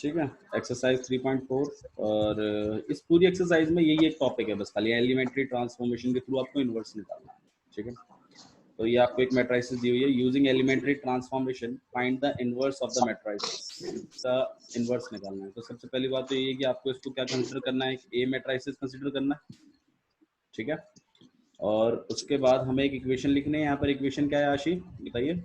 ठीक है, एक्सरसाइज 3.4। और इस पूरी एक्सरसाइज में यही एक टॉपिक है बस, खाली एलिमेंट्री ट्रांसफॉर्मेशन के थ्रू आपको इन्वर्स निकालना है। ठीक है, तो ये आपको एक मैट्रिक्स दी हुई है, using elementary transformation find the inverse of the matrix, इसका इनवर्स निकालना है। तो सबसे पहली बात तो ये है कि आपको इसको क्या कंसीडर करना है, ए मैट्रिक्स कंसीडर करना है। ठीक है, और उसके बाद हमें एक इक्वेशन लिखनी है। यहाँ पर इक्वेशन क्या है आशी, बताइए।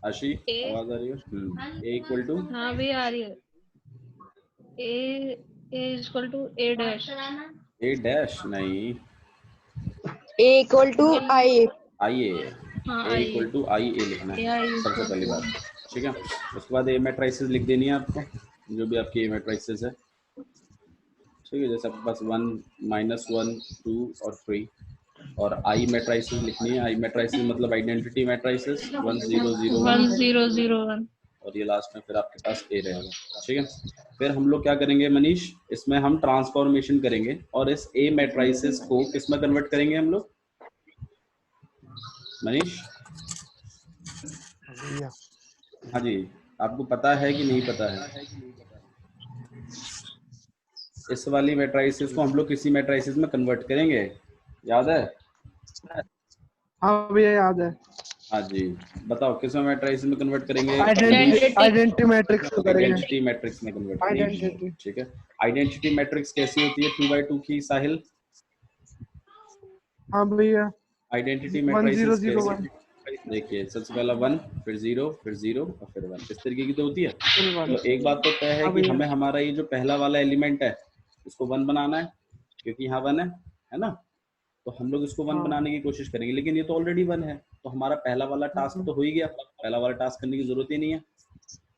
आशी आवाज आ रही है? ए इक्वल टू, हाँ भी आ रही है, A equal to A dash. A dash नहीं, A equal to I, I A, A equal to I A लिखना है सबसे पहली बात। ठीक है, उसके बाद ए मैट्रिसेस लिख देनी है आपको, जो भी आपकी ए मैट्रिसेस है। ठीक है, जैसे आपके पास 1, -1, 2 और 3। और आई मैट्रिसेस लिखनी है। आई मैट्रिसेस मतलब आइडेंटिटी मैट्रिसेस 1 0 0 1 1 0 0 1, और ये लास्ट में फिर आपके पास ए रहेगा। ठीक है, फिर हम लोग क्या करेंगे मनीष, इसमें हम ट्रांसफॉर्मेशन करेंगे और इस ए मैट्रिसेस को किस में कन्वर्ट करेंगे हम लोग, मनीष? हाँ जी, आपको पता है कि नहीं पता है? इस वाली मैट्रिसेस को हम लोग किसी मैट्रिसेस में कन्वर्ट करेंगे, याद है? हाँ भैया याद है। हाँ जी, बताओ किस में मैट्रिसेस में कन्वर्ट करेंगे? आइडेंटिटी मैट्रिक्स को करेंगे। आइडेंटिटी मैट्रिक्स में कन्वर्ट करेंगे। ठीक है, आइडेंटिटी मैट्रिक्स कैसी होती है 2x2 की, साहिल? हाँ भैया, आइडेंटिटी मैट्रिसेस कैसी, देखिए सबसे पहला 1, फिर 0, फिर 0 और फिर 1, इस तरीके की तो होती है। तो एक बात तो तय है कि हमें हमारा ये जो पहला वाला एलिमेंट है इसको 1 बनाना है, क्योंकि यहाँ 1 है ना, तो हम लोग इसको 1 बनाने की कोशिश करेंगे। लेकिन ये तो ऑलरेडी 1 है, तो हमारा पहला वाला टास्क तो हो ही गया, पहला वाला टास्क करने की जरूरत ही नहीं है।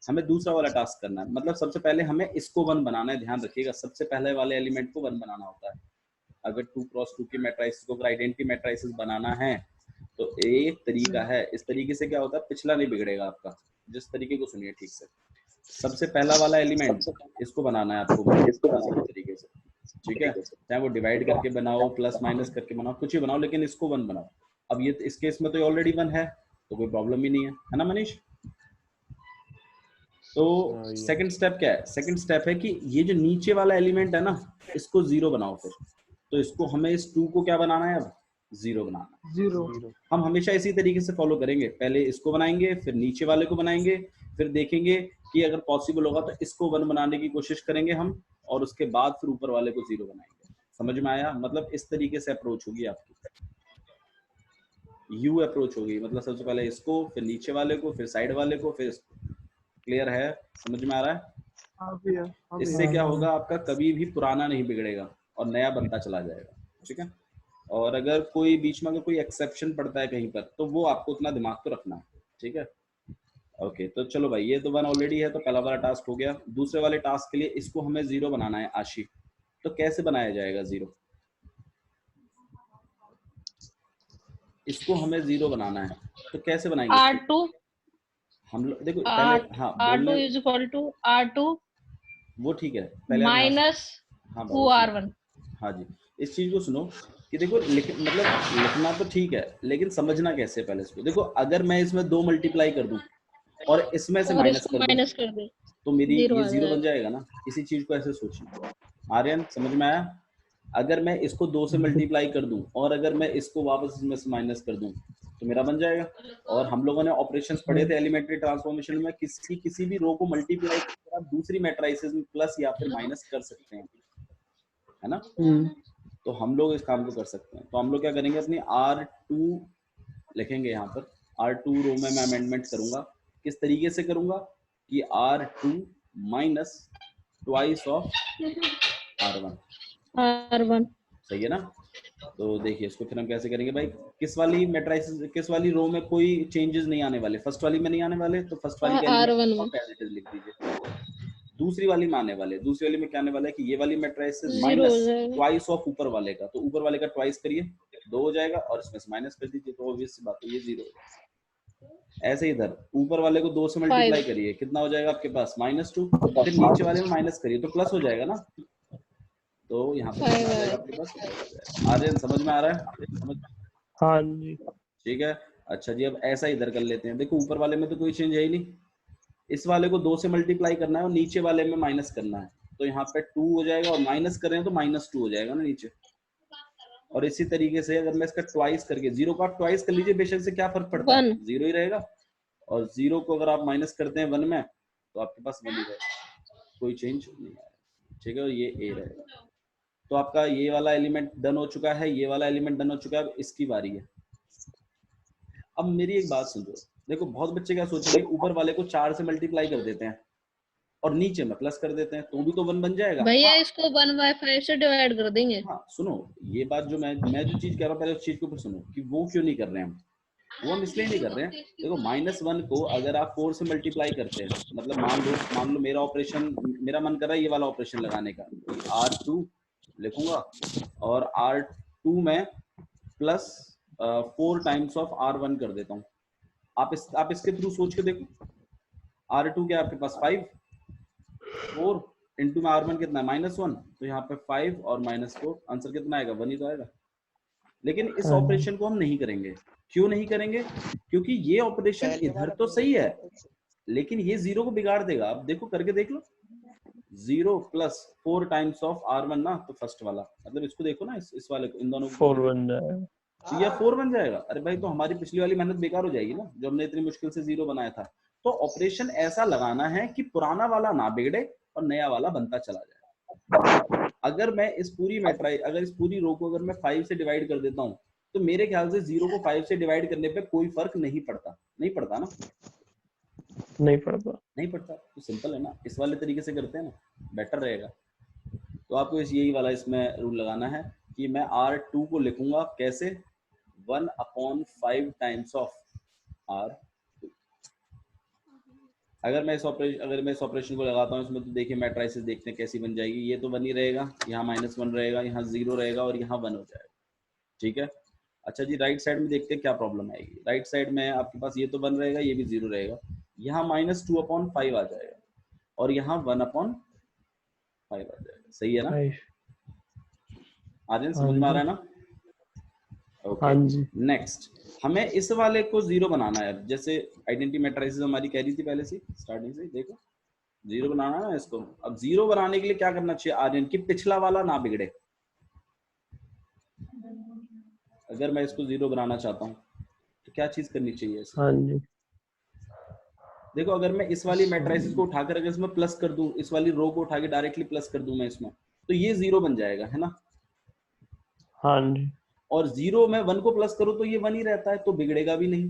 हमें दूसरा वाला टास्क करना है, मतलब सबसे पहले हमें इसको 1 बनाना है। ध्यान रखिएगा, सबसे पहले वाले एलिमेंट को 1 बनाना होता है। अगर 2x2 की मैट्रिक्स को अगर आइडेंटिटी मैट्रिसेस बनाना है तो एक तरीका है, इस तरीके से क्या होता है, पिछला नहीं बिगड़ेगा आपका। जिस तरीके को सुनिए ठीक से, सबसे पहला वाला एलिमेंट इसको बनाना है आपको इसी तरीके से। ठीक है, चाहे वो डिवाइड करके बनाओ, प्लस माइनस करके बनाओ, कुछ ही बनाओ, लेकिन इसको 1 बनाओ। अब ये इस केस में तो ऑलरेडी 1 है, तो कोई प्रॉब्लम ही नहीं है ना मनीष? तो सेकंड स्टेप क्या है? सेकंड स्टेप है कि ये जो नीचे वाला एलिमेंट है ना, इसको 0 बनाओ। फिर तो इसको हमें इस 2 को क्या बनाना है, अब 0 बनाना है। 0 हम हमेशा इसी तरीके से फॉलो करेंगे, पहले इसको बनाएंगे, फिर नीचे वाले को बनाएंगे, फिर देखेंगे कि अगर पॉसिबल होगा तो इसको 1 बनाने की कोशिश करेंगे हम, और उसके बाद फिर ऊपर वाले को 0 बनाएंगे। समझ में आया? मतलब इस तरीके से अप्रोच होगी आपकी, यू अप्रोच होगी, मतलब सबसे पहले इसको, फिर नीचे वाले को, फिर साइड वाले को, फिर इसको। क्लियर है? समझ में आ रहा है? हाँ भैया। इससे क्या होगा, आपका कभी भी पुराना नहीं बिगड़ेगा और नया बनता चला जाएगा। ठीक है, और अगर कोई बीच में अगर कोई एक्सेप्शन पड़ता है कहीं पर, तो वो आपको उतना दिमाग तो रखना है। ठीक है, ओके। तो चलो भाई, ये तो 1 ऑलरेडी है, तो पहला वाला टास्क हो गया। दूसरे वाले टास्क के लिए इसको हमें 0 बनाना है आशी, तो कैसे बनाया जाएगा 0? इसको हमें 0 बनाना है, तो कैसे बनाएंगे? R2 हम लोग देखो पहले, हाँ R2 is equal to R2 वो ठीक है, पहले माइनस हाँ 2R1। हाँ जी, इस चीज को सुनो कि देखो मतलब लिखना तो ठीक है, लेकिन समझना कैसे पहले इसको देखो। अगर मैं इसमें 2 मल्टीप्लाई कर दूं और इसमें से माइनस कर दूं, तो मेरी ये 0 बन जाएगा ना। इसी चीज को ऐसे सोचिए। आर्यन समझ में आया? अगर मैं इसको 2 से मल्टीप्लाई कर दूं और अगर मैं इसको वापस इसमें से माइनस कर दूं, तो मेरा बन जाएगा। और हम लोगों ने ऑपरेशंस पढ़े थे एलिमेंट्री ट्रांसफॉर्मेशन में, किसी भी रो को मल्टीप्लाई करके आप दूसरी मैट्रिसेस में प्लस या फिर माइनस कर सकते हैं, है ना? तो हम लोग इस काम को कर सकते हैं। तो हम लोग क्या करेंगे, अपनी R2 लिखेंगे यहाँ पर। R2 रो में मैं अमेंडमेंट करूंगा। किस तरीके से करूंगा कि R2 minus twice of R1। सही है ना? तो देखिए इसको फिर हम कैसे करेंगे भाई, किस वाली मैट्रिसेस, किस वाली रो में कोई चेंजेस नहीं आने वाले, फर्स्ट वाली में नहीं आने वाले, तो फर्स्ट वाली R1 लिख दीजिए। दूसरी वाली में आने वाले, दूसरी वाली में क्या आने वाला है कि ये वाली मैट्रिसेस माइनस ट्वाइस ऑफ ऊपर वाले का, तो ऊपर वाले का ट्वाइस करिए 2 हो जाएगा, और इसमें से माइनस कर दीजिए, तो ऑब्वियस बात है ये 0 हो जाएगा। ऐसे इधर ऊपर वाले को 2 से मल्टीप्लाई करिए, कितना हो जाएगा आपके पास, -2, फिर नीचे वाले में माइनस करिए तो प्लस हो जाएगा ना। तो यहाँ पर आपके पास आर्यन समझ में आ रहा है? समझ? हाँ जी। ठीक है, अच्छा जी, अब ऐसा इधर कर लेते हैं। देखो ऊपर वाले में तो कोई चेंज है ही नहीं, इस वाले को 2 से मल्टीप्लाई करना है और नीचे वाले में माइनस करना है, तो यहाँ पे 2 हो जाएगा और माइनस करें तो -2 हो जाएगा ना नीचे। और इसी तरीके से अगर मैं इसका ट्वाइस करके, 0 का आप ट्वाइस कर लीजिए बेशक से, क्या फर्क पड़ता है, 0 ही रहेगा। और 0 को अगर आप माइनस करते हैं 1 में तो आपके पास 1 ही रहेगा, कोई चेंज नहीं आएगा। ठीक है, और ये a रहेगा। तो आपका ये वाला एलिमेंट डन हो चुका है, ये वाला एलिमेंट डन हो चुका है, अब इसकी बारी है। अब मेरी एक बात सुन लो, देखो बहुत बच्चे क्या सोचेंगे, ऊपर वाले को 4 से मल्टीप्लाई कर देते हैं और नीचे में प्लस कर देते हैं, तो भी तो 1 बन जाएगा। भैया इसको 1/5 से डिवाइड कर देंगे। हाँ सुनो, ये बात जो मैं जो चीज कह रहा हूँ, पहले उस चीज के ऊपर सुनो कि वो क्यों नहीं कर रहे हैं वो हम इसलिए नहीं कर रहे हैं। देखो -1 को अगर आप 4 से मल्टीप्लाई करते हैं, मतलब मान लो मेरा ऑपरेशन, मेरा मन कर रहा है ये वाला ऑपरेशन लगाने का, R2 लिखूंगा और R2 में प्लस 4 टाइम्स ऑफ R1 कर देता हूँ। आप इसके थ्रू सोच के देखो, R2 क्या आपके पास 5, 4 इंटू में R1 कितना है -1, तो यहाँ पे 5 और -4, आंसर कितना आएगा, 1 ही तो आएगा। लेकिन इस ऑपरेशन को हम नहीं करेंगे। क्यों नहीं करेंगे? क्योंकि ये ऑपरेशन इधर तो सही है लेकिन ये 0 को बिगाड़ देगा। अब देखो करके देख लो, 0 प्लस 4 टाइम्स ऑफ R1 ना, तो फर्स्ट वाला, मतलब इसको देखो ना, इस वाले को, इन दोनों को 4 बन जाएगा, तो यह 4 बन जाएगा। अरे भाई तो हमारी पिछली वाली मेहनत बेकार हो जाएगी ना, जो हमने इतनी मुश्किल से 0 बनाया था। तो ऑपरेशन ऐसा लगाना है कि पुराना वाला ना बिगड़े और नया वाला बनता चला जाए। अगर मैं इस पूरी मैट्रिक्स, अगर इस पूरी रो को अगर मैं 5 से डिवाइड कर देता हूँ, तो मेरे ख्याल से 0 को 5 से डिवाइड करने पे कोई फर्क नहीं पड़ता। नहीं पड़ता ना, नहीं पड़ता। तो सिंपल है ना, इस वाले तरीके से करते हैं ना, बेटर रहेगा। तो आपको यही वाला इसमें रूल लगाना है कि मैं R2 को लिखूंगा कैसे, 1/5 टाइम्स ऑफ R2। अगर मैं इस ऑपरेशन को लगाता हूँ इसमें, तो देखिए मैट्रिसेस देखते हैं कैसी बन जाएगी। ये तो 1 ही रहेगा, यहाँ -1 रहेगा, यहाँ 0 रहेगा और यहाँ 1 हो जाएगा। ठीक है, अच्छा जी, राइट साइड में देखते हैं क्या प्रॉब्लम आएगी। राइट साइड में आपके पास ये तो 1 रहेगा, ये भी 0 रहेगा, यहाँ -2/5 आ जाएगा और यहाँ 1/5 आ जाएगा। सही है ना? आर्यन समझ में आ रहा है ना? ओके, नेक्स्ट हमें इस वाले को 0 बनाना है। जैसे आइडेंटिटी मैट्रिसेस हमारी कह रही थी पहले से स्टार्टिंग से, देखो 0 बनाना है इसको। अब 0 बनाने के लिए क्या करना चाहिए आर्यन, कि पिछला वाला ना बिगड़े। अगर मैं इसको 0 बनाना चाहता हूँ तो क्या चीज करनी चाहिए इसे? हाँ जी, देखो अगर मैं इस वाली मैट्रिसेस को उठाकर अगर इसमें प्लस कर दूं, इस वाली रो को उठा के डायरेक्टली प्लस कर दूं मैं इसमें, तो ये 0 बन जाएगा, है ना? हाँ जी। और 0 में 1 को प्लस करो तो ये 1 ही रहता है, तो बिगड़ेगा भी नहीं।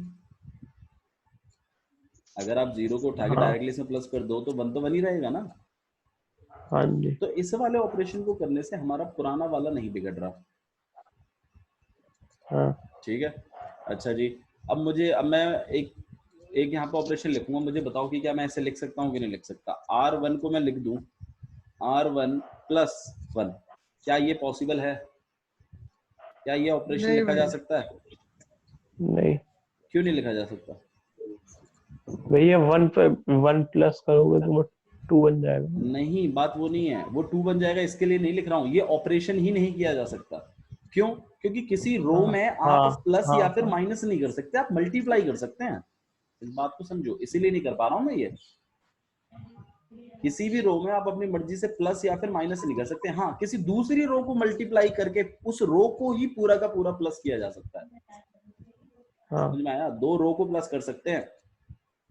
अगर आप 0 को उठा के डायरेक्टली इसमें प्लस कर दो तो 1 तो 1 ही रहेगा ना। हाँ जी। तो इस वाले ऑपरेशन को करने से हमारा पुराना वाला नहीं बिगड़ रहा। हाँ। ठीक है, अच्छा जी, अब मैं एक यहाँ पे ऑपरेशन लिखूंगा, मुझे बताओ कि क्या मैं ऐसे लिख सकता हूँ कि नहीं लिख सकता। R1 को मैं लिख दूं R1 + 1, क्या ये पॉसिबल है? क्या ये ऑपरेशन लिखा जा सकता है? नहीं। क्यों नहीं लिखा जा सकता? भैया 1 प्लस करोगे तो वो 2 बन जाएगा। नहीं, बात वो नहीं है, वो 2 बन जाएगा इसके लिए नहीं लिख रहा हूँ, ये ऑपरेशन ही नहीं किया जा सकता। क्यों? क्योंकि किसी रो में आप प्लस या फिर माइनस नहीं कर सकते, आप मल्टीप्लाई कर सकते हैं। इस बात को समझो, इसीलिए नहीं कर पा रहा हूँ मैं ये। किसी भी रो में आप अपनी मर्जी से प्लस या फिर माइनस नहीं कर सकते। हाँ, किसी दूसरी रो को मल्टीप्लाई करके उस रो को ही पूरा का पूरा प्लस किया जा सकता है। समझ में आया? 2 रो को प्लस कर सकते हैं,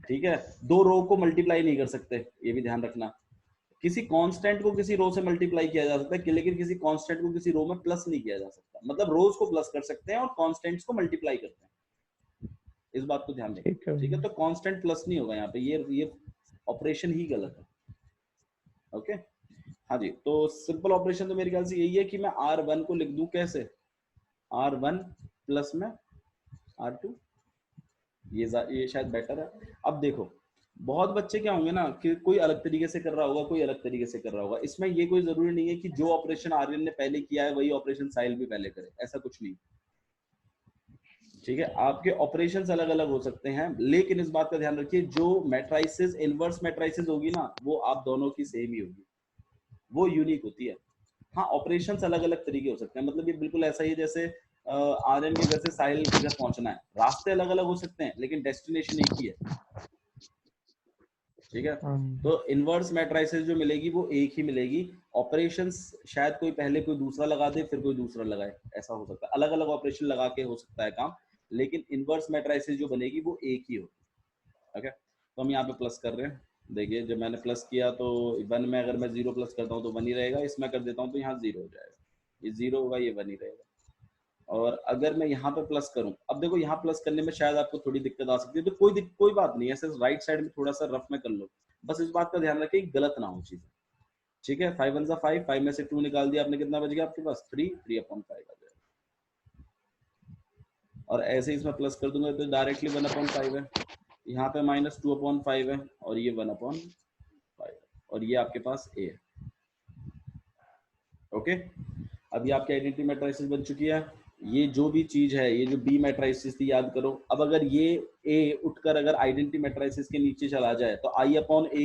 ठीक है, 2 रो को मल्टीप्लाई नहीं कर सकते, ये भी ध्यान रखना। किसी कांस्टेंट को किसी रो से मल्टीप्लाई किया जा सकता है, लेकिन किसी कांस्टेंट को किसी रो में प्लस नहीं किया जा सकता। मतलब रोज को प्लस कर सकते हैं और कांस्टेंट्स को मल्टीप्लाई करते हैं, इस बात को ध्यान रखना। ठीक है, तो कांस्टेंट प्लस नहीं होगा यहाँ पे, ये ऑपरेशन ही गलत है। ओके, हाँ जी, तो सिंपल ऑपरेशन तो मेरे ख्याल से यही है कि मैं R1 को लिख दूं कैसे, R1 प्लस में R2, ये शायद बेटर है। अब देखो बहुत बच्चे क्या होंगे ना कि कोई अलग तरीके से कर रहा होगा, कोई अलग तरीके से कर रहा होगा। इसमें ये कोई जरूरी नहीं है कि जो ऑपरेशन आर्यन ने पहले किया है वही ऑपरेशन साहिल भी पहले करे, ऐसा कुछ नहीं। ठीक है, आपके ऑपरेशंस अलग अलग हो सकते हैं, लेकिन इस बात का ध्यान रखिए जो मैट्रिसेस इनवर्स मैट्रिसेस होगी ना, वो आप दोनों की सेम ही होगी, वो यूनिक होती है। हाँ, ऑपरेशंस अलग अलग तरीके हो सकते हैं, मतलब ये बिल्कुल ऐसा ही है जैसे आर्यन के घर से साहिल के घर पहुंचना है, रास्ते अलग अलग हो सकते हैं लेकिन डेस्टिनेशन एक ही है, ठीक है। तो इनवर्स मैट्रिसेस जो मिलेगी वो एक ही मिलेगी, ऑपरेशंस शायद कोई पहले कोई दूसरा लगा दे फिर कोई दूसरा लगाए, ऐसा हो सकता है, अलग अलग ऑपरेशन लगा के हो सकता है काम, लेकिन इनवर्स मैट्रिसेस जो बनेगी वो एक ही होगी। ओके, तो हम यहाँ पे प्लस कर रहे हैं, देखिए जब मैंने प्लस किया तो 1 में अगर मैं 0 प्लस करता हूँ तो 1 ही रहेगा, इसमें कर देता हूँ तो यहाँ 0 हो जाएगा, ये 0 होगा, ये 1 ही रहेगा। और अगर मैं यहाँ पे प्लस करूं, अब देखो यहाँ प्लस करने में शायद आपको थोड़ी दिक्कत आ सकती है, तो कोई बात नहीं, ऐसे राइट साइड में थोड़ा सा रफ में कर लो, बस इस बात का ध्यान रखें कि गलत ना हो चीजें, ठीक है। 5 1 5, 5 में से 2 निकाल दिया आपने, कितना बच गया आपके पास 3, 3/5 आ जाएगा। और ऐसे ही इसमें प्लस कर दूंगा तो डायरेक्टली 1/5 है, यहाँ पे -2/5 है और ये 1/5 और ये आपके पास a है। ओके, अभी आपकी आइडेंटिटी मैट्रिसेस बन चुकी है। ये जो भी चीज है, ये जो बी मैट्रिसेस थी याद करो, अब अगर ये ए उठकर अगर आइडेंटिटी मैट्रिसेस के नीचे चला जाए तो I/A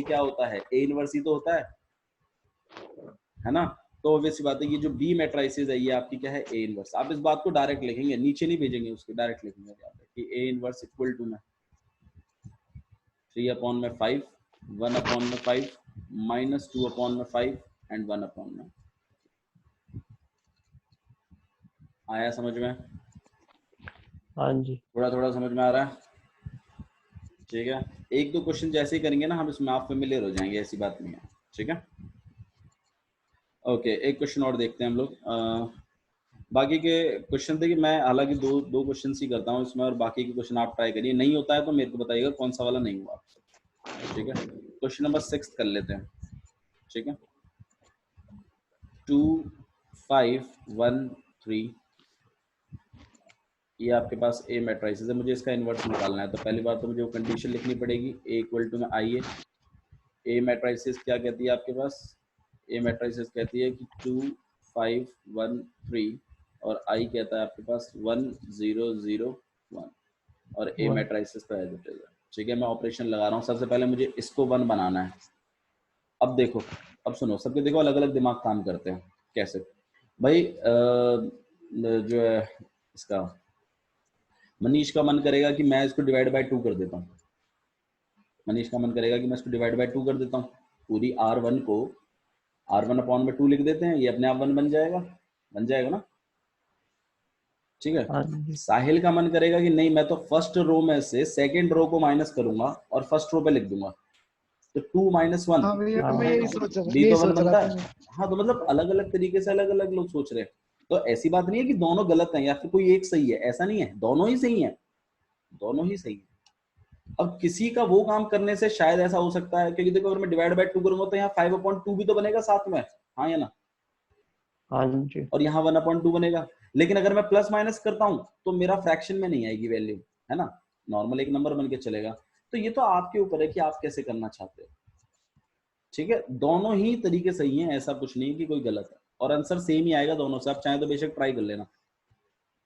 क्या होता है, A इनवर्स ही तो होता है ना। तो ऑब्वियस बात है ये जो बी मैट्रिसेस है ये आपकी क्या है, A इनवर्स। आप इस बात को डायरेक्ट लिखेंगे, नीचे नहीं भेजेंगे उसको, डायरेक्ट लिखेंगे कि A इनवर्स इक्वल टू में 3/5, 1/5 -2/5 एंड 1/5। आया समझ में? हाँ जी, थोड़ा थोड़ा समझ में आ रहा है, ठीक है। एक दो क्वेश्चन जैसे ही करेंगे ना हम, इसमें आप फेमिलियर हो जाएंगे, ऐसी बात नहीं है, ठीक है। ओके, एक क्वेश्चन और देखते हैं हम लोग। बाकी के क्वेश्चन देखिए, मैं हालांकि दो क्वेश्चन ही करता हूँ इसमें, और बाकी के क्वेश्चन आप ट्राई करिए, नहीं होता है तो मेरे को बताइएगा कौन सा वाला नहीं हुआ आपसे, ठीक है। क्वेश्चन नंबर 6 कर लेते हैं, ठीक है। 2 5 1 3, ये आपके पास A मैट्रिसेस है, मुझे इसका इन्वर्स निकालना है, तो पहली बार तो मुझे वो कंडीशन लिखनी पड़ेगी, A इक्वल टू में I है। A मैट्रिसेस क्या कहती है आपके पास, A मैट्रिसेस कहती है कि 2 5 1 3 और I कहता है आपके पास 1 0 0 1 और A मैट्रिसेस तो एज इट इज है, ठीक है। मैं ऑपरेशन लगा रहा हूँ, सबसे पहले मुझे इसको 1 बनाना है। अब देखो, अब सुनो, सबके देखो अलग अलग दिमाग काम करते हैं, कैसे भाई, जो है इसका मनीष का मन करेगा कि मैं इसको डिवाइड बाय 2 कर देता हूँ, मनीष का मन करेगा कि मैं इसको डिवाइड बाय 2 कर देता हूँ, पूरी R1 को R1/2 लिख देते हैं, ये अपने आप 1 बन जाएगा ना, ठीक है। साहिल का मन करेगा कि नहीं मैं तो फर्स्ट रो में से सेकंड रो को माइनस करूंगा और फर्स्ट रो पे लिख दूंगा, तो 2 - 1 हाँ भैया, मैं यही सोच रहा भी तो 1 बनता है। हाँ, तो मतलब अलग अलग तरीके से अलग अलग लोग सोच रहे हैं, तो ऐसी बात नहीं है कि दोनों गलत हैं या फिर कोई एक सही है, ऐसा नहीं है, दोनों ही सही है, दोनों ही सही है। अब किसी का वो काम करने से शायद ऐसा हो सकता है, क्योंकि देखो अगर मैं डिवाइड बाय 2 करूंगा तो यहाँ 5/2 भी तो बनेगा साथ में, हाँ या ना, हाँ जी, और यहाँ 1/2 बनेगा। लेकिन अगर मैं प्लस माइनस करता हूँ तो मेरा फ्रैक्शन में नहीं आएगी वैल्यू, है ना, नॉर्मल एक नंबर बन के चलेगा। तो ये तो आपके ऊपर है कि आप कैसे करना चाहते हो, ठीक है। दोनों ही तरीके सही हैं, ऐसा कुछ नहीं कि कोई गलत है, और आंसर सेम ही आएगा दोनों से, आप चाहे तो बेशक ट्राई कर लेना,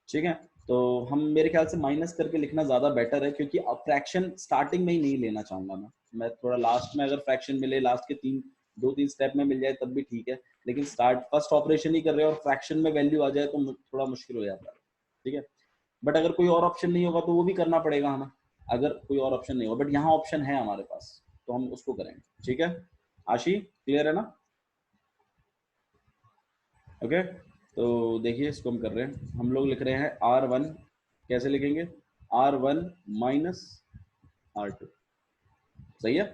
ठीक है। तो हम मेरे ख्याल से माइनस करके लिखना ज्यादा बेटर है, क्योंकि अब फ्रैक्शन स्टार्टिंग में ही नहीं लेना चाहूंगा मैं थोड़ा लास्ट में, अगर फ्रैक्शन मिले लास्ट के 2-3 स्टेप में मिल जाए तब भी ठीक है, लेकिन फर्स्ट ऑपरेशन ही कर रहे हैं और फ्रैक्शन में वैल्यू आ जाए तो थोड़ा मुश्किल हो जाता है, ठीक है। बट अगर कोई और ऑप्शन नहीं होगा तो वो भी करना पड़ेगा हमें, अगर कोई और ऑप्शन नहीं होगा, बट यहाँ ऑप्शन है हमारे पास तो हम उसको करेंगे, ठीक है। आशी क्लियर है ना? ओके, तो देखिए इसको हम कर रहे हैं, हम लोग लिख रहे हैं R1, कैसे लिखेंगे, R1 - R2, सही है।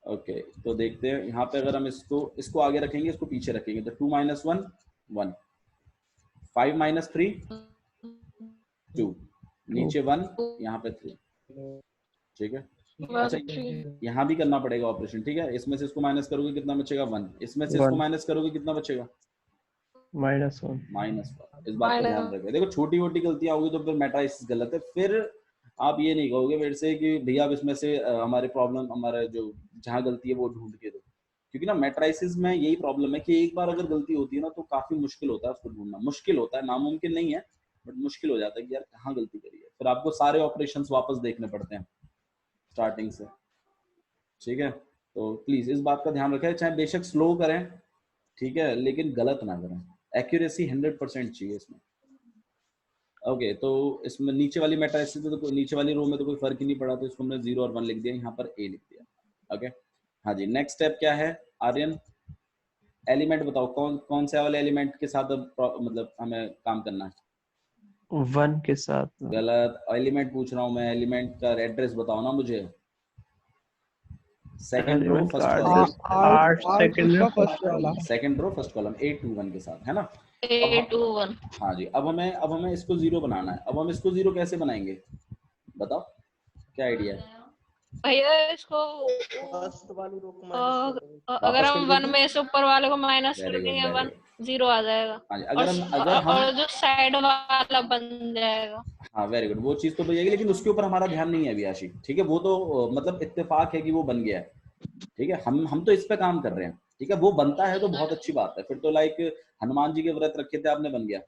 ओके, तो देखते हैं यहाँ पे, अगर हम इसको आगे रखेंगे इसको पीछे रखेंगे तो 2 - 1 1, 5 - 3 2, नीचे 1 यहाँ पे 3, ठीक है। अच्छा, यहाँ भी करना पड़ेगा ऑपरेशन, ठीक है। इसमें से इसको माइनस करोगे कितना बचेगा 1, इसमें से इसको माइनस करोगे कितना बचेगा -1। इस बात का ध्यान रखें, देखो छोटी मोटी गलतियां होगी तो फिर मैट्रिक्स गलत है, फिर आप ये नहीं कहोगे मेरे से कि भैया अब इसमें से हमारे प्रॉब्लम, हमारा जो जहाँ गलती है वो ढूंढ के दो, क्योंकि ना मैट्रिसेस में यही प्रॉब्लम है कि एक बार अगर गलती होती है ना तो काफी मुश्किल होता है उसको ढूंढना, मुश्किल होता है, नामुमकिन नहीं है बट मुश्किल हो जाता है कि यार कहाँ गलती करी है, फिर आपको सारे ऑपरेशंस वापस देखने पड़ते हैं स्टार्टिंग से, ठीक है। तो प्लीज इस बात का ध्यान रखें, चाहे बेशक स्लो करें, ठीक है, लेकिन गलत ना करें, एक्यूरेसी 100% चाहिए इसमें, ओके तो इसमें नीचे वाली मैट्रिक्स तो नीचे वाली रो में तो कोई फर्क ही नहीं पड़ा, तो इसको हमने 0 और 1 लिख दिया, यहाँ पर ए लिख दिया। ओके हाँ जी, नेक्स्ट स्टेप क्या है आर्यन? एलिमेंट बताओ, कौन से वाले एलिमेंट के साथ मतलब हमें काम करना है? 1 के साथ। गलत, एलिमेंट पूछ रहा हूँ मैं, एलिमेंट का एड्रेस बताओ ना मुझे। सेकंड रो एलिमेंट फर्स्ट का कॉलम, आठ सेकंड में फर्स्ट वाला second row first column A21 के साथ, है ना? A21। हाँ जी, अब हमें इसको 0 बनाना है। अब हम इसको 0 कैसे बनाएंगे बताओ, क्या आइडिया है? भैया इसको फर्स्ट वाली रो को अगर वापस हम कर 1 देते? में से ऊपर वाले को माइनस कर वेरी गुड, देंगे वेरी 1 गुड। 0 आ जाएगा। हाँ जी, और जो साइड वाला बन जाएगा। हाँ वेरी गुड, वो चीज तो बन जाएगी, लेकिन उसके ऊपर हमारा ध्यान नहीं है अभी आशी, ठीक है? वो तो मतलब इत्तेफाक है कि वो बन गया है, ठीक है? हम तो इस पे काम कर रहे हैं, ठीक है? वो बनता है तो बहुत अच्छी बात है, फिर तो लाइक हनुमान जी के व्रत रखे थे आपने, बन गया,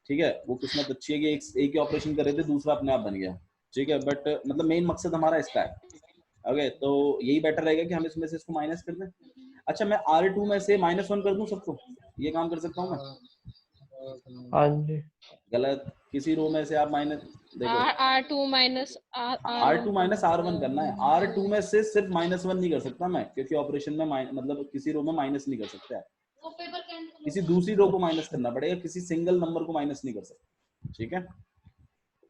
ठीक है? वो किस्मत अच्छी है कि एक ही ऑपरेशन कर रहे थे, दूसरा अपने आप बन गया, ठीक है? बट मतलब मेन मकसद हमारा इसका है। ओके तो यही बेटर रहेगा कि हम इसमें से इसको माइनस कर दें। अच्छा, मैं R2 में से -1 कर दूं सबको, ये काम कर सकता हूँ मैं? हाँ जी। गलत, किसी रो में से आप माइनस देखो, R2 minus R2 minus R1 करना है। R2 में से सिर्फ -1 नहीं कर सकता मैं, क्योंकि ऑपरेशन में मतलब किसी रो में माइनस नहीं कर सकता है, किसी दूसरी रो को माइनस करना पड़ेगा, किसी सिंगल नंबर को माइनस नहीं कर सकता, ठीक है?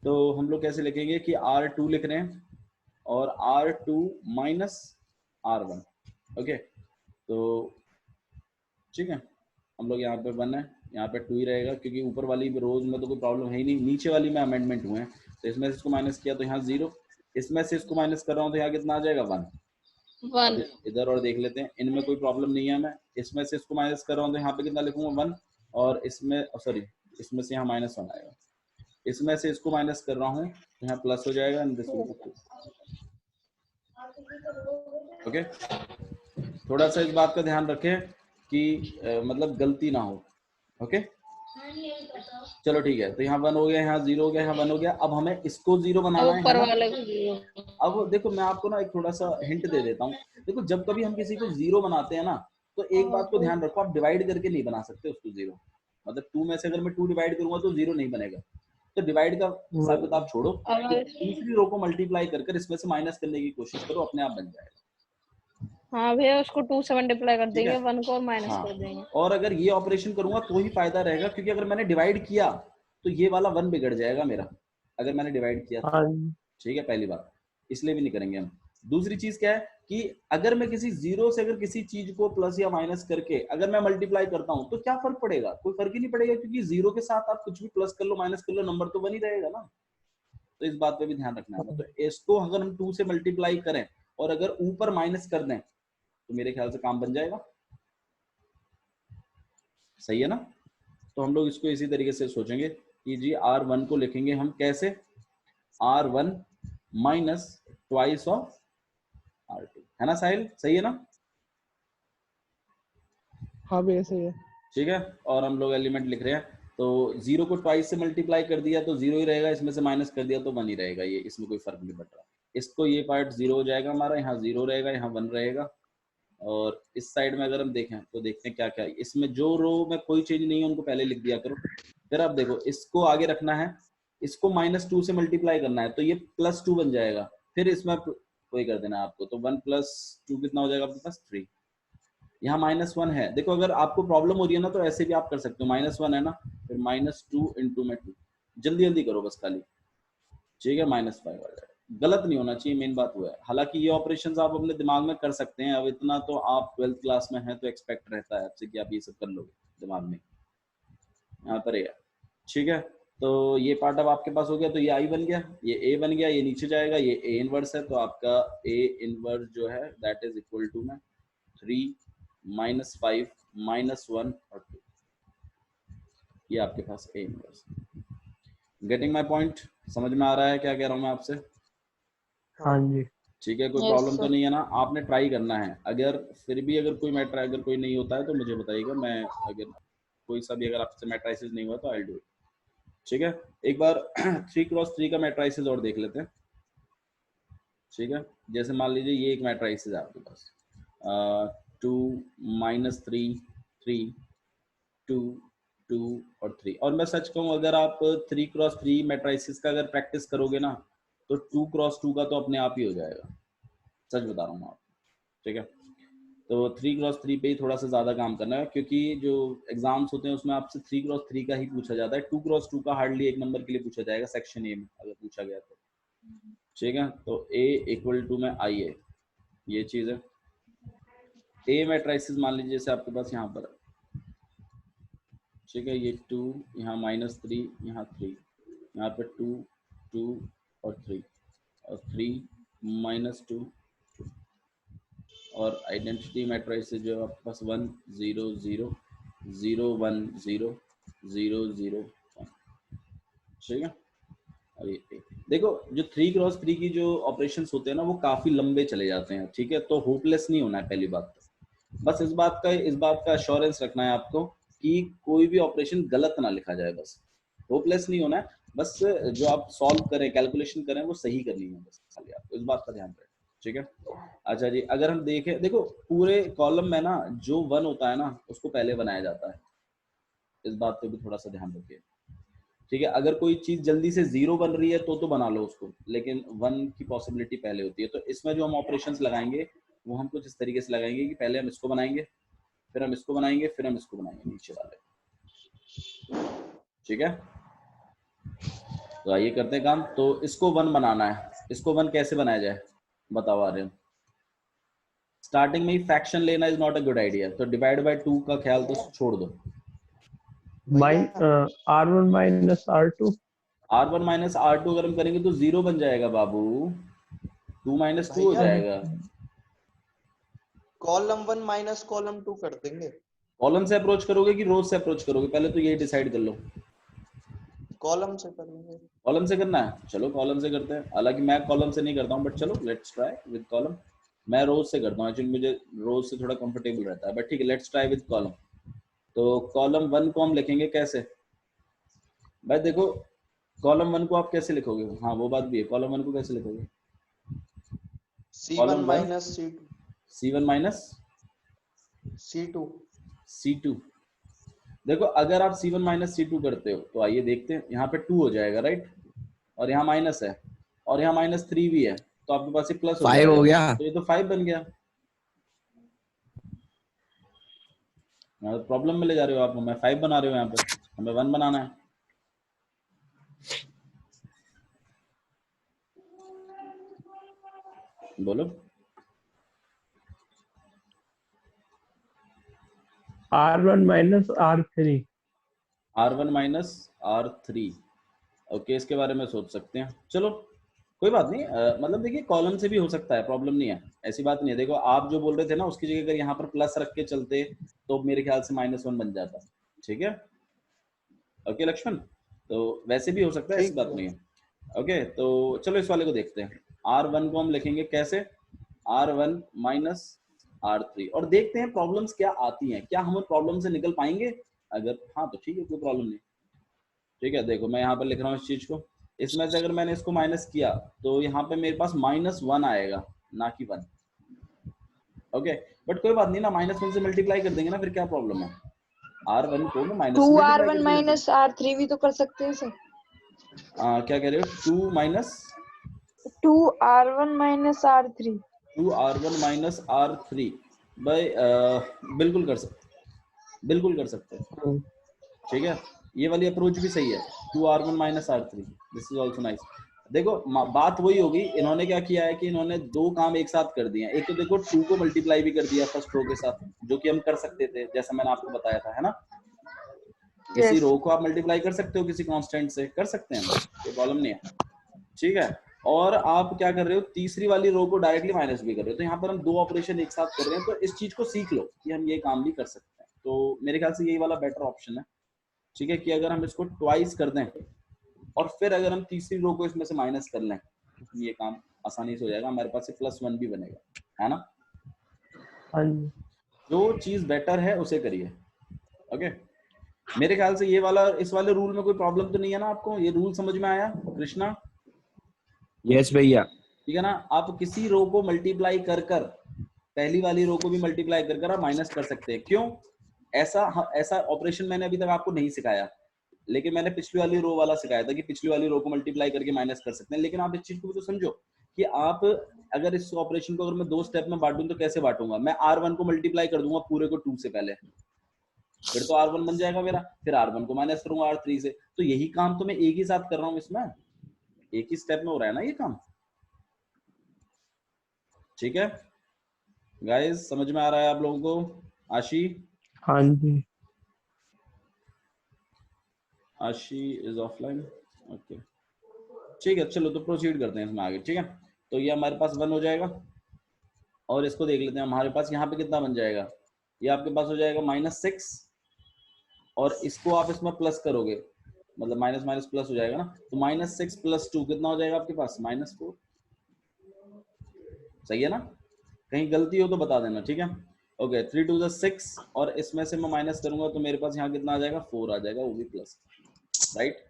तो हम लोग कैसे लिखेंगे कि R2 लिख रहे हैं और R2 माइनस R1, ओके? तो ठीक है, हम लोग यहाँ पे 1 है, यहाँ पे 2 ही रहेगा, क्योंकि ऊपर वाली रोज में तो कोई प्रॉब्लम है ही नहीं, नीचे वाली में अमेंडमेंट हुए हैं, तो इसमें से इसको माइनस किया तो यहाँ 0, इसमें से इसको माइनस कर रहा हूँ तो यहाँ कितना आ जाएगा 1। 1। इधर और देख लेते हैं, इनमें कोई प्रॉब्लम नहीं है, मैं इसमें से इसको माइनस कर रहा हूँ तो यहाँ पे कितना लिखूंगा 1, और इसमें सॉरी इसमें से यहाँ -1 आएगा, इसमें से इसको माइनस कर रहा हूँ तो यहाँ प्लस हो जाएगा, ओके? थोड़ा सा इस बात का ध्यान रखें कि मतलब गलती ना हो, ओके? चलो ठीक है, तो यहाँ 1 हो गया, यहाँ 0 हो गया, यहाँ 1 हो गया। अब हमें इसको 0 बनाना है ऊपर ना? वाले को 0। अब देखो मैं आपको ना एक थोड़ा सा हिंट दे देता हूँ, देखो जब कभी हम किसी को 0 बनाते हैं ना, तो एक बात को ध्यान रखो, आप डिवाइड करके नहीं बना सकते उसको 0, मतलब 2 में से अगर मैं 2 डिवाइड करूंगा तो 0 नहीं बनेगा, तो डिवाइड का हिसाब किताब छोड़ो, तो दूसरी रो को मल्टीप्लाई कर इसमें से माइनस करने की कोशिश करो, अपने आप बन जाएगा। हाँ भैया, उसको 2 से मल्टीप्लाई कर देंगे, 1 को और माइनस हाँ, कर देंगे। और अगर ये ऑपरेशन करूंगा तो ही फायदा रहेगा, क्योंकि अगर मैंने डिवाइड किया तो ये वाला 1 बिगड़ जाएगा मेरा, अगर मैंने डिवाइड किया, हाँ जी। ठीक है? पहली बात, इसलिए भी नहीं करेंगे हम। दूसरी चीज क्या है कि अगर मैं किसी 0 से अगर किसी चीज को प्लस या माइनस करके अगर मैं मल्टीप्लाई करता हूं तो क्या फर्क पड़ेगा? कोई फर्क ही नहीं पड़ेगा, क्योंकि 0 के साथ आप कुछ भी प्लस कर लो माइनस कर लो, नंबर तो 1 ही रहेगा ना। तो इस बात पे भी ध्यान रखना है। तो इसको अगर हम 2 से मल्टीप्लाई करें और अगर ऊपर माइनस कर दें तो मेरे ख्याल से काम बन जाएगा, सही है ना? तो हम लोग इसको इसी तरीके से सोचेंगे कि जी R1 को लिखेंगे हम कैसे, R1 minus twice of R2, है ना साहिल? सही है ना? हाँ भैया सही है। ठीक है, और हम लोग एलिमेंट लिख रहे हैं, तो 0 को ट्वाइस से मल्टीप्लाई कर दिया तो 0 ही रहेगा, इसमें से माइनस कर दिया तो 1 ही रहेगा, ये इसमें कोई फर्क नहीं पड़ रहा। इसको ये पार्ट 0 हो जाएगा हमारा, यहाँ 0 रहेगा, यहाँ 1 रहेगा, और इस साइड में अगर हम देखें तो देखते हैं क्या क्या है इसमें। जो रो में कोई चेंज नहीं है उनको पहले लिख दिया करो, फिर आप देखो इसको आगे रखना है, इसको -2 से मल्टीप्लाई करना है तो ये +2 बन जाएगा, फिर इसमें कोई कर देना आपको, तो 1 + 2 कितना हो जाएगा आपके पास 3। यहाँ -1 है, देखो अगर आपको प्रॉब्लम हो रही है ना तो ऐसे भी आप कर सकते हो, -1 है ना, फिर -2 × में 2, जल्दी जल्दी करो बस खाली, ठीक है? -5 आ जाएगा, गलत नहीं होना चाहिए, मेन बात हुआ है। हालांकि ये ऑपरेशंस आप अपने दिमाग में कर सकते हैं, अब इतना तो आप 12th क्लास में हैं तो एक्सपेक्ट रहता है आपसे कि आप ये सब कर लोगे दिमाग में, यहाँ पर है, ठीक है? तो ये पार्ट अब आपके पास हो गया, तो ये I बन गया, ये A बन गया, ये नीचे जाएगा, ये A इनवर्स है, तो आपका A इनवर्स जो है दैट इज इक्वल टू में 3 -5 -1 और 2, ये आपके पास A inverse. Getting my point? समझ में आ रहा है क्या कह रहा हूँ मैं आपसे? हाँ जी। ठीक है, कोई प्रॉब्लम तो नहीं है ना? आपने ट्राई करना है, अगर फिर भी अगर कोई मैटर अगर कोई नहीं होता है तो मुझे बताइएगा, मैं अगर कोई सा भी अगर आपसे मैट्राइसिस नहीं हुआ तो आई डू इट, ठीक है? एक बार 3x3 का मैट्राइसिस और देख लेते हैं, ठीक है? जैसे मान लीजिए ये एक मैट्राइसिस है आपके पास, 2 -3 3 2 2 2 और 3। और मैं सच कहूँ, अगर आप 3x3 मैट्रिसेस का अगर प्रैक्टिस करोगे ना तो 2x2 का तो अपने आप ही हो जाएगा, सच बता रहा हूँ आप, ठीक है। तो 3x3 पे ही थोड़ा सा ज़्यादा काम करना है, क्योंकि जो एग्जाम्स होते हैं उसमें आपसे 3x3 का ही पूछा जाता है, 2x2 का हार्डली 1 नंबर के लिए पूछा जाएगा सेक्शन ए में अगर पूछा गया तो, ठीक है। तो A इक्वल टू में I है, ये चीज़ है। A मैट्रिसेस मान लीजिए जैसे आपके पास यहाँ पर, ठीक है, ये 2 यहाँ -3 यहाँ 3, यहाँ पे 2 2 और 3 और 3 -2 और आइडेंटिटी मैट्रिसेस जो आपके पास 1 0 0 0 1 0 0 0 1, ठीक है। और ये देखो जो 3x3 की जो ऑपरेशंस होते हैं ना वो काफी लंबे चले जाते हैं, ठीक है। तो होपलेस नहीं होना है पहली बात तो, बस इस बात का अश्योरेंस रखना है आपको कि कोई भी ऑपरेशन गलत ना लिखा जाए, बस होपलेस नहीं होना है, बस जो आप सॉल्व करें कैलकुलेशन करें वो सही करनी है, बस खाली आपको इस बात का ध्यान रखें, ठीक है। अच्छा जी, अगर हम देखें, देखो पूरे कॉलम में ना जो 1 होता है ना उसको पहले बनाया जाता है, इस बात पे भी थोड़ा सा ध्यान रखिए, ठीक है। अगर कोई चीज जल्दी से 0 बन रही है तो बना लो उसको, लेकिन 1 की पॉसिबिलिटी पहले होती है। तो इसमें जो हम ऑपरेशंस लगाएंगे वो हम कुछ इस तरीके से लगाएंगे कि पहले हम इसको बनाएंगे, फिर हम इसको बनाएंगे, फिर हम इसको बनाएंगे नीचे वाले, ठीक है। तो आइए करते हैं काम। तो इसको 1 बनाना है, इसको 1 कैसे बनाया जाए बताओ आ रहे हो। स्टार्टिंग में ही फ्रैक्शन लेना is not a good idea, तो डिवाइड बाय 2 का ख्याल तो छोड़ दो। R1 minus R2, R1 minus R2 अगर हम करेंगे तो 0 बन जाएगा बाबू, 2 माइनस 2 हो जाएगा। कॉलम 1 माइनस कॉलम 2 कर देंगे। कॉलम से अप्रोच करोगे कि रोज से अप्रोच करोगे, पहले तो ये डिसाइड कर लो। कॉलम से करेंगे। कॉलम से करना है, चलो कॉलम से करते हैं। हालांकि मैं कॉलम से नहीं करता हूँ, बट चलो लेट्स ट्राई विद कॉलम। मैं रोज से करता हूँ एक्चुअली, मुझे रोज से थोड़ा कंफर्टेबल रहता है, बट ठीक है लेट्स ट्राई विद कॉलम। तो कॉलम 1 को हम लिखेंगे कैसे भाई, देखो कॉलम 1 को आप कैसे लिखोगे, हाँ वो बात भी है, कॉलम 1 को कैसे लिखोगे, C1 minus C2, C1 minus C2, C2। देखो अगर आप C1 माइनस C2 करते हो तो आइए देखते हैं, यहाँ पे 2 हो जाएगा राइट, और यहाँ माइनस है और यहाँ -3 भी है, तो आपके पास ये प्लस हो जाएगा, 5 हो गया, तो ये तो 5 बन गया। प्रॉब्लम में ले जा रहे हो आप, मैं 5 बना रहे हो, यहाँ पे हमें 1 बनाना है। बोलो। R1 minus R3, R1 minus R3, okay, इसके बारे में सोच सकते हैं, चलो कोई बात नहीं। मतलब देखिए कॉलम से भी हो सकता है, प्रॉब्लम नहीं है, ऐसी बात नहीं है। देखो आप जो बोल रहे थे ना उसकी जगह अगर यहाँ पर प्लस रख के चलते तो मेरे ख्याल से -1 बन जाता, ठीक है। ओके लक्ष्मण, तो वैसे भी हो सकता है, ऐसी बात नहीं है। ओके तो चलो इस वाले को देखते हैं। R1 को हम लिखेंगे कैसे, R1 माइनस R3, और देखते हैं प्रॉब्लम्स क्या आती हैं, क्या हम प्रॉब्लम से निकल पाएंगे। अगर हाँ तो ठीक है, कोई प्रॉब्लम नहीं, ठीक है। देखो मैं यहाँ पर लिख रहा हूँ इस चीज को, इसमें से अगर मैंने इसको माइनस किया तो यहाँ पे मेरे पास -1 आएगा ना कि 1, ओके। बट कोई बात नहीं ना, -1 से मल्टीप्लाई कर देंगे ना, फिर क्या प्रॉब्लम है। R1 को ना माइनस 2R1 माइनस R3 भी तो कर सकते हैं सर। क्या कह रहे हो, 2 minus 2R1 minus R3, 2R1 minus R3 भाई, बिल्कुल कर सकते, बिल्कुल कर सकते हैं, ठीक है। ये वाली अप्रोच भी सही है, 2R1 minus R3, this is also nice. देखो बात वही होगी, इन्होंने क्या किया है कि इन्होंने 2 काम एक साथ कर दिए हैं। एक तो देखो 2 को मल्टीप्लाई भी कर दिया फर्स्ट रो के साथ, जो कि हम कर सकते थे, जैसा मैंने आपको बताया था, है ना। किसी रो को आप मल्टीप्लाई कर सकते हो किसी कांस्टेंट से, कर सकते हैं, कोई प्रॉब्लम नहीं है, ठीक है। और आप क्या कर रहे हो, तीसरी वाली रो को डायरेक्टली माइनस भी कर रहे हो, तो यहाँ पर हम 2 ऑपरेशन एक साथ कर रहे हैं। तो इस चीज को सीख लो कि हम ये काम भी कर सकते हैं, तो मेरे ख्याल से यही वाला बेटर ऑप्शन है, ठीक है, कि अगर हम इसको ट्वाइस कर दें और फिर अगर हम तीसरी रो को इसमें से माइनस कर लें तो ये काम आसानी से हो जाएगा, हमारे पास से +1 भी बनेगा, है ना। हाँ जी, जो चीज बेटर है उसे करिए, ओके। मेरे ख्याल से ये वाला, इस वाले रूल में कोई प्रॉब्लम तो नहीं है ना आपको, ये रूल समझ में आया कृष्णा। यस भैया, ठीक है ना। आप किसी रो को मल्टीप्लाई कर कर, पहली वाली रो को भी मल्टीप्लाई कर कर आप माइनस कर सकते हैं, क्यों, ऐसा ऑपरेशन मैंने अभी तक आपको नहीं सिखाया, लेकिन मैंने पिछली वाली रो वाला सिखाया था कि पिछली वाली रो को मल्टीप्लाई करके माइनस कर सकते हैं। लेकिन आप इस चीज को भी तो समझो कि आप अगर इस ऑपरेशन को अगर मैं 2 स्टेप में बांटूं तो कैसे बांटूंगा? मैं R1 को मल्टीप्लाई कर दूंगा पूरे को 2 से पहले, फिर तो R1 बन जाएगा मेरा, फिर R1 को माइनस करूंगा R3 से। तो यही काम तो मैं एक ही साथ कर रहा हूँ, इसमें एक ही स्टेप में हो रहा है ना ये काम। ठीक है गाइस, समझ में आ रहा है आप लोगों को? आशी? हाँ जी। आशी इज ऑफलाइन, ओके ठीक है। चलो तो प्रोसीड करते हैं इसमें आगे। ठीक है, तो ये हमारे पास 1 हो जाएगा, और इसको देख लेते हैं हमारे पास यहाँ पे कितना बन जाएगा। ये आपके पास हो जाएगा -6, और इसको आप इसमें प्लस करोगे, मतलब माइनस माइनस प्लस हो जाएगा ना, तो -6 + 2 कितना हो जाएगा आपके पास? -4। सही है ना? कहीं गलती हो तो बता देना, ठीक है? ओके, 3 2 6, और इसमें से मैं माइनस करूंगा तो मेरे पास यहाँ कितना आ जाएगा? 4 आ जाएगा, वो भी प्लस, राइट?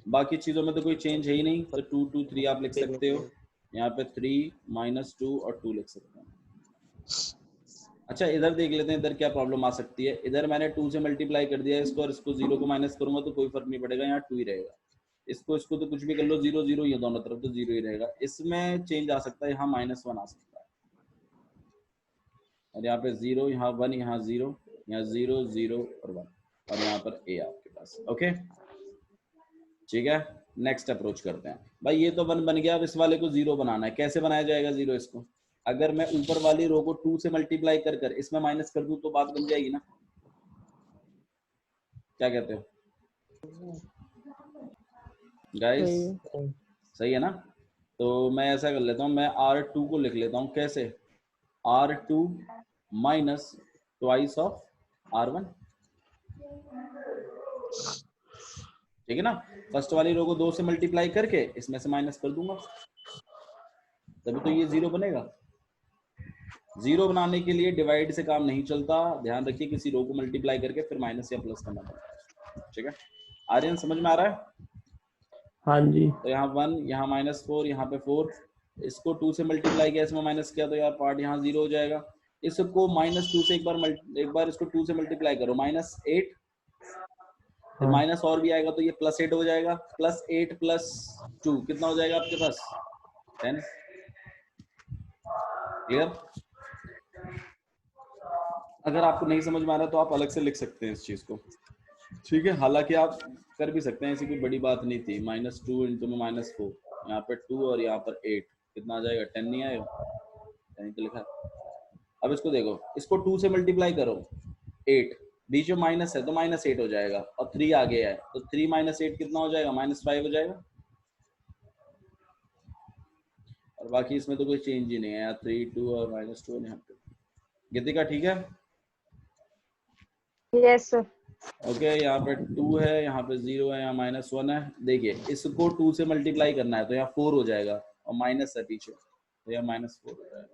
बाकी चीजों में तो कोई चेंज है ही नहीं, तो 2 2 3 आप लिख सकते हो, यहाँ पे 3 -2 और 2 लिख सकते हैं। अच्छा, इधर देख लेते हैं इधर क्या प्रॉब्लम आ सकती है। इधर मैंने 2 से मल्टीप्लाई कर दिया इसको, और इसको 0 को माइनस करूंगा तो कोई फर्क नहीं पड़ेगा, यहाँ 2 ही रहेगा। इसको तो कुछ भी कर लो, 0 0 ही है दोनों तरफ, तो 0 ही रहेगा। इसमें चेंज आ सकता है, यहाँ -1 आ सकता है, और यहाँ पे 0, यहाँ 1, यहाँ 0, यहाँ 0 0 और 1, और यहाँ पर a आपके पास। ओके ठीक है, नेक्स्ट अप्रोच करते हैं। भाई ये तो 1 बन गया, अब इस वाले को 0 बनाना है। कैसे बनाया जाएगा 0 इसको? अगर मैं ऊपर वाली रो को 2 से मल्टीप्लाई कर इसमें माइनस कर दूं तो बात बन जाएगी ना? क्या कहते हो गाइस? सही है ना? तो मैं ऐसा कर लेता हूँ, मैं R2 को लिख लेता हूँ। कैसे? R2 minus twice of R1, ठीक है ना? फर्स्ट वाली रो को 2 से मल्टीप्लाई करके इसमें से माइनस कर दूंगा, तभी तो ये 0 बनेगा। 0 बनाने के लिए डिवाइड से काम नहीं चलता, ध्यान रखिए, किसी रो को मल्टीप्लाई करके फिर माइनस या प्लस करना पड़ता है। ठीक है, आर्यन समझ में आ रहा है? हाँ जी। तो यहाँ 1, यहाँ -4, यहाँ पे 4, इसको 2 से मल्टीप्लाई किया, इसमें माइनस किया, तो यार पार्ट यहाँ 0 हो जाएगा। इसको -2 से एक बार इसको 2 से मल्टीप्लाई करो, -8, फिर माइनस और भी आएगा तो ये +8 हो जाएगा। +8 + 2 कितना हो जाएगा आपके पास? 10। क्लियर? अगर आपको नहीं समझ में आ रहा तो आप अलग से लिख सकते हैं इस चीज को, ठीक है? हालांकि आप कर भी सकते हैं, ऐसी कोई बड़ी बात नहीं थी। -2 इंटू में -4, यहाँ पर 2 और यहाँ पर 8, कितना आ जाएगा? 10 नहीं आएगा? 10 तो लिखा है। अब इसको देखो, इसको 2 से मल्टीप्लाई करो, 8, बीच में माइनस है तो -8 हो जाएगा, और 3 आ गया है तो 3 - 8 कितना हो जाएगा? -5 हो जाएगा। और बाकी इसमें तो कोई चेंज ही नहीं है, 3 2 और -2 यहाँ पे। गीतिका ठीक है? Yes sir. ओके, यहाँ पे 2 है, यहाँ पे 0 है, यहाँ -1 है। देखिए, इसको 2 से मल्टीप्लाई करना है तो यहाँ 4 हो जाएगा, और माइनस है पीछे तो यहाँ -4 हो जाएगा।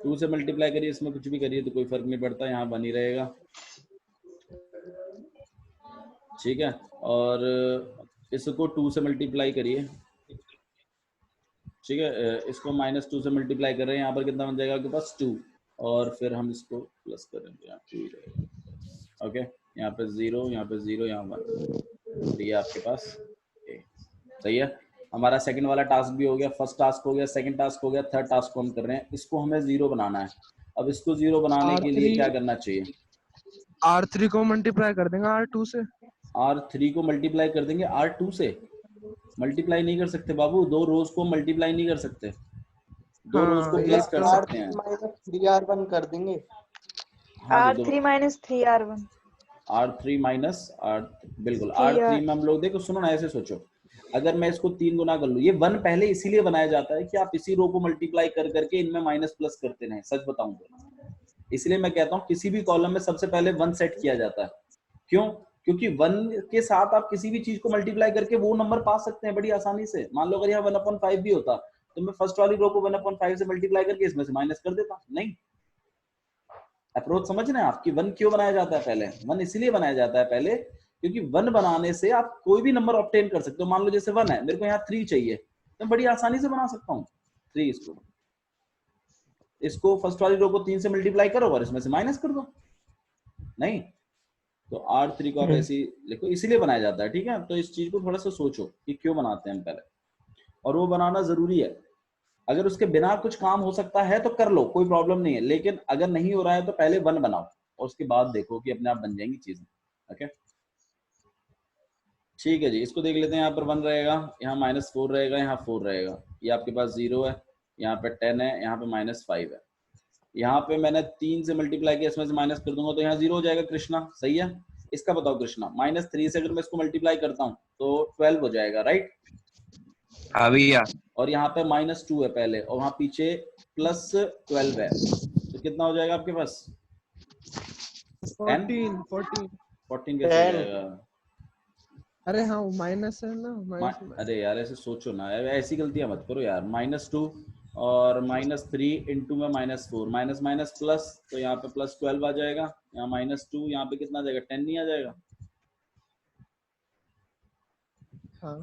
2 से मल्टीप्लाई करिए, इसमें कुछ भी करिए तो कोई फर्क नहीं पड़ता, यहाँ बन ही रहेगा। ठीक है, और इसको 2 से मल्टीप्लाई करिए, ठीक है? इसको -2 से मल्टीप्लाई कर रहे हैं, यहाँ पर कितना बन जाएगा आपके पास? 2, और फिर हम इसको प्लस करेंगे, यहाँ 2 ही रहेगा। ओके, यहाँ पे 0, यहाँ पे 0, यहाँ 1, ये आपके पास a। सही है, हमारा सेकंड वाला टास्क भी हो गया, फर्स्ट टास्क हो गया, सेकंड टास्क हो गया, थर्ड टास्क को हम कर रहे हैं। इसको हमें 0 बनाना है। अब इसको 0 बनाने के लिए क्या करना चाहिए? R3 को मल्टीप्लाई कर देंगे R2 से। R3 को मल्टीप्लाई कर देंगे R2 से? मल्टीप्लाई नहीं कर सकते बाबू, 2 रोज को मल्टीप्लाई नहीं कर सकते, 2 रोज को प्लस कर सकते हैं। -3R1 कर देंगे। R3 - 3R1, R3 R, बिल्कुल। R3 में हम लोग देखो, सुनो ना, ऐसे सोचो, अगर मैं इसको 3 गुना कर लूं, ये 1 पहले इसीलिए बनाया जाता है कि आप इसी रो को मल्टीप्लाई कर करके इनमें माइनस प्लस करते रहें। सच बताऊं तो इसलिए मैं कहता हूं किसी भी कॉलम में सबसे पहले 1 सेट किया जाता है। क्यों? क्योंकि 1 के साथ आप किसी भी चीज को मल्टीप्लाई करके वो नंबर पा सकते हैं बड़ी आसानी से। मान लो अगर यहाँ 1/5 भी होता तो मैं फर्स्ट वाली रो को 1/5 से मल्टीप्लाई करके इसमें से माइनस कर देता। नहीं, अप्रोच समझ रहे हैं आप कि 1 क्यों बनाया जाता है पहले? 1 इसलिए बनाया जाता है पहले क्योंकि 1 बनाने से आप कोई भी नंबर ऑब्टेन कर सकते हो। मान लो जैसे 1 है, मेरे को यहाँ 3 चाहिए, तो बड़ी आसानी से बना सकता हूँ 3 इसको। इसको फर्स्ट वाली रो को 3 से मल्टीप्लाई करो और इसमें से माइनस कर दो। नहीं तो R3 को आप ऐसे ही लिखो, इसीलिए बनाया जाता है। ठीक है, तो इस चीज को थोड़ा सा सोचो कि क्यों बनाते हैं हम पहले, और वो बनाना जरूरी है। अगर उसके बिना कुछ काम हो सकता है तो कर लो, कोई प्रॉब्लम नहीं है, लेकिन अगर नहीं हो रहा है तो पहले 1 बनाओ और उसके बाद देखो कि अपने आप बन जाएंगी चीजें। ओके ठीक है जी, इसको देख लेते हैं। यहाँ पर 1 रहेगा, यहाँ -4 रहेगा, यहाँ 4 रहेगा, ये आपके पास 0 है, यहाँ पे 10 है, यहाँ पे -5 है। यहाँ पे मैंने 3 से मल्टीप्लाई किया, इसमें से माइनस कर दूंगा तो यहाँ 0 हो जाएगा कृष्णा। सही है, इसका बताओ कृष्णा, -3 से अगर मैं इसको मल्टीप्लाई करता हूँ तो 12 हो जाएगा, राइट? हाँ भैया। और यहाँ पे -2 है पहले, और वहाँ पीछे +12 है, तो कितना हो जाएगा आपके पास? 14 कैसे हो जाएगा? अरे हाँ माइनस है ना, अरे यार ऐसे सोचो ना, ऐसी गलतियां मत करो यार। -2 और -3 इंटू में -4, माइनस माइनस प्लस, तो यहाँ पे +12 आ जाएगा, यहाँ -2, यहाँ पे कितना आ जाएगा? 10 नहीं आ जाएगा? हाँ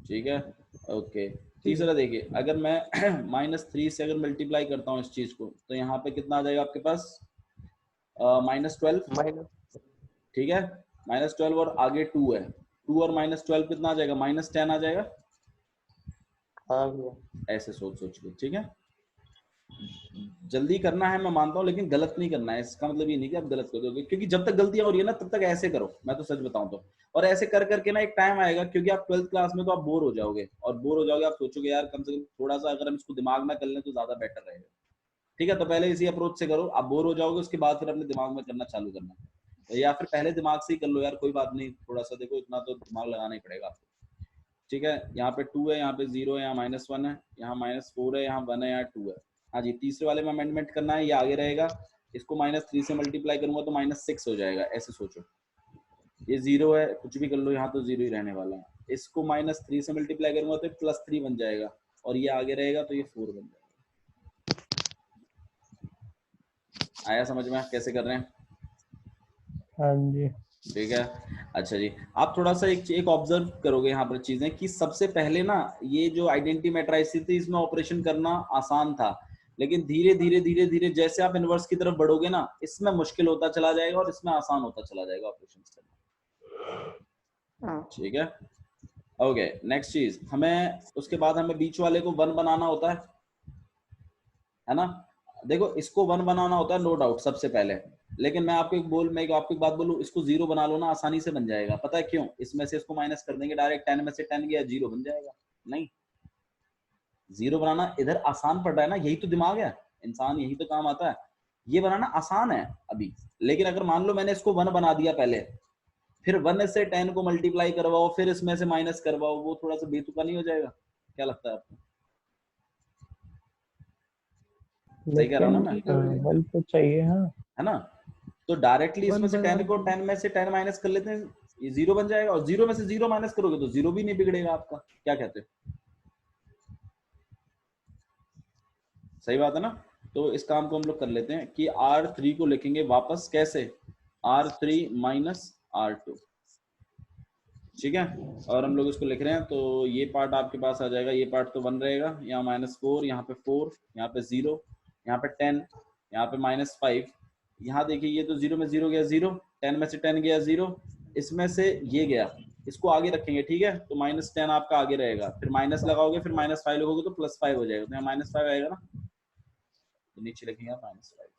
ठीक है, ओके। तीसरा देखिए, अगर मैं -3 से अगर मल्टीप्लाई करता हूँ इस चीज को, तो यहाँ पे कितना आ जाएगा आपके पास? -12। ठीक है, -12 और आगे 2 है, 2 और -12 कितना आ जाएगा? -10 आ जाएगा। हाँ भैया। ऐसे सोच के, ठीक है। जल्दी करना है मैं मानता हूँ, लेकिन गलत नहीं करना है। इसका मतलब ये नहीं कि आप गलत कर दोगे, क्योंकि जब तक गलतियां हो रही है ना तब तक ऐसे करो, मैं तो सच बताऊं तो। और ऐसे कर करके ना एक टाइम आएगा, क्योंकि आप 12th क्लास में तो आप बोर हो जाओगे, और बोर हो जाओगे आप सोचोगे यार कम से कम थोड़ा सा अगर हम इसको दिमाग में कर लें तो ज्यादा बेटर रहेगा। ठीक है, तो पहले इसी अप्रोच से करो, आप बोर हो जाओगे, उसके बाद फिर अपने दिमाग में करना चालू करना, या फिर पहले दिमाग से ही कर लो यार, कोई बात नहीं, थोड़ा सा देखो, इतना तो दिमाग लगाना ही पड़ेगा आपको। ठीक है, यहाँ पे 2 है, यहाँ पे 0 है, यहाँ -1 है, यहाँ -4 है, यहाँ 1 है, यहाँ 2 है। हाँ जी, तीसरे वाले में अमेंडमेंट करना है, ये आगे रहेगा। इसको -3 से मल्टीप्लाई करूंगा तो -6 हो जाएगा, ऐसे सोचो। ये 0 है, कुछ भी कर लो, यहाँ तो 0 ही रहने वाला है। इसको -3 से मल्टीप्लाई करूंगा तो +3 बन जाएगा, और ये आगे रहेगा तो ये 4 बन जाएगा। आया समझ में कैसे कर रहे हैं? हाँ जी। ठीक है, अच्छा जी, आप थोड़ा सा एक ऑब्जर्व करोगे यहाँ पर चीजें, कि सबसे पहले ना ये जो आइडेंटिटी मैट्रिसेस थी, इसमें ऑपरेशन करना आसान था, लेकिन धीरे धीरे धीरे धीरे जैसे आप इनवर्स की तरफ बढ़ोगे ना, इसमें मुश्किल होता चला जाएगा और इसमें आसान होता चला जाएगा ऑपरेशन करना। ठीक है, ओके। नेक्स्ट चीज, हमें उसके बाद हमें बीच वाले को 1 बनाना होता है ना? देखो, इसको 1 बनाना होता है नो डाउट सबसे पहले, लेकिन मैं आपको एक बात बोलूं, इसको 0 बना लो ना, आसानी से बन जाएगा। पता है क्यों? इसमें से इसको माइनस कर देंगे डायरेक्ट, 10 में से 10 गया, 0 बन जाएगा। नहीं, 0 बनाना इधर आसान पड़ रहा है ना, यही तो दिमाग है इंसान, यही तो काम आता है। ये बनाना आसान है अभी, लेकिन अगर मान लो मैंने इसको 1 बना दिया पहले, फिर 1 से 10 को मल्टीप्लाई करवाओ, फिर इसमें से माइनस करवाओ, वो थोड़ा सा बेतुका नहीं हो जाएगा? क्या लगता है आपको? सही कह रहा हूँ ना मैं? 1 तो चाहिए। हाँ, है ना? तो डायरेक्टली इसमें से 10 को 10 में से 10 माइनस कर लेते हैं, ये 0 बन जाएगा, और 0 में से 0 माइनस करोगे तो 0 भी नहीं बिगड़ेगा आपका। क्या कहते हो? सही बात है ना? तो इस काम को हम लोग कर लेते हैं कि R3 को लिखेंगे वापस कैसे? R3 minus R2। ठीक है, और हम लोग इसको लिख रहे हैं, तो ये पार्ट आपके पास आ जाएगा, ये पार्ट तो 1 रहेगा, यहाँ -4, यहाँ पे 4, यहाँ पे 0, यहाँ पे 10, यहाँ पे -5। यहाँ देखिए, ये तो 0 में 0 गया 0, 10 में से 10 गया 0, इसमें से ये गया, इसको आगे रखेंगे। ठीक है, तो -10 आपका आगे रहेगा, फिर माइनस लगाओगे, फिर -5 लगोगे तो +5 हो जाएगा, तो यहाँ -5 आएगा ना, तो नीचे लिखेंगे आप -5।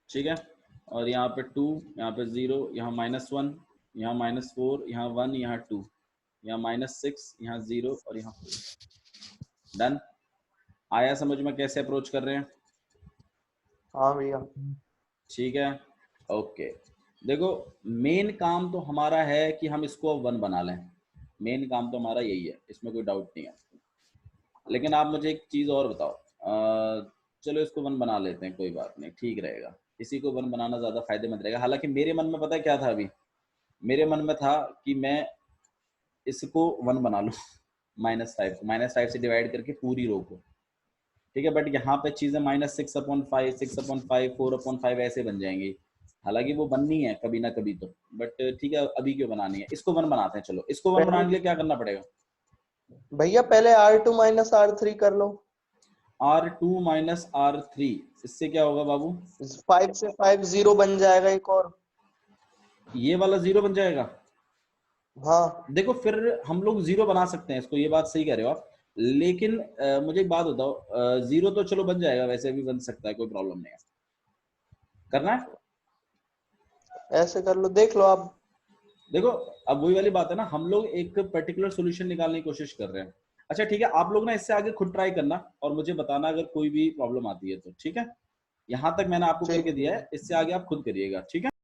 ठीक है, और यहाँ पे 2, यहाँ पे 0, यहाँ -1, यहाँ -4, यहाँ 1, यहाँ 2, यहाँ -6, यहाँ 0 और यहाँ 4। डन? आया समझ में कैसे अप्रोच कर रहे हैं? हाँ भैया। ठीक है, ओके। देखो, मेन काम तो हमारा है कि हम इसको 1 बना लें, मेन काम तो हमारा यही है, इसमें कोई डाउट नहीं है। लेकिन आप मुझे एक चीज और बताओ, चलो इसको 1 बना लेते हैं, कोई बात नहीं, ठीक रहेगा, इसी को 1 बनाना ज्यादा फायदेमंद रहेगा। हालांकि मेरे मन में पता है क्या था? अभी मेरे मन में था कि मैं इसको 1 बना लूं, -5 से डिवाइड करके पूरी रो को। ठीक है, बट यहाँ पे चीजें -6/5, 6/5, 4/5 ऐसे बन जाएंगी। हालांकि वो बननी है कभी ना कभी तो, बट ठीक है, अभी क्यों बनानी है? इसको 1 बनाते हैं। चलो, इसको 1 बनाने के लिए क्या करना पड़ेगा? भैया पहले R2 माइनस R3 कर लो। R2 माइनस R3, इससे क्या होगा बाबू? 5 से 5 0 बन जाएगा एक और। ये वाला 0 बन जाएगा। हाँ देखो फिर हम लोग 0 बना सकते हैं इसको, ये बात सही कह रहे हो आप, लेकिन मुझे एक बात बताओ, 0 तो चलो बन जाएगा, वैसे भी बन सकता है, कोई प्रॉब्लम नहीं है। करना है ऐसे कर लो, देख लो आप। देखो अब वही वाली बात है ना, हम लोग एक पर्टिकुलर सॉल्यूशन निकालने की कोशिश कर रहे हैं। अच्छा ठीक है, आप लोग ना इससे आगे खुद ट्राई करना और मुझे बताना अगर कोई भी प्रॉब्लम आती है तो, ठीक है? यहाँ तक मैंने आपको ठीक करके दिया है, इससे आगे आप खुद करिएगा, ठीक है?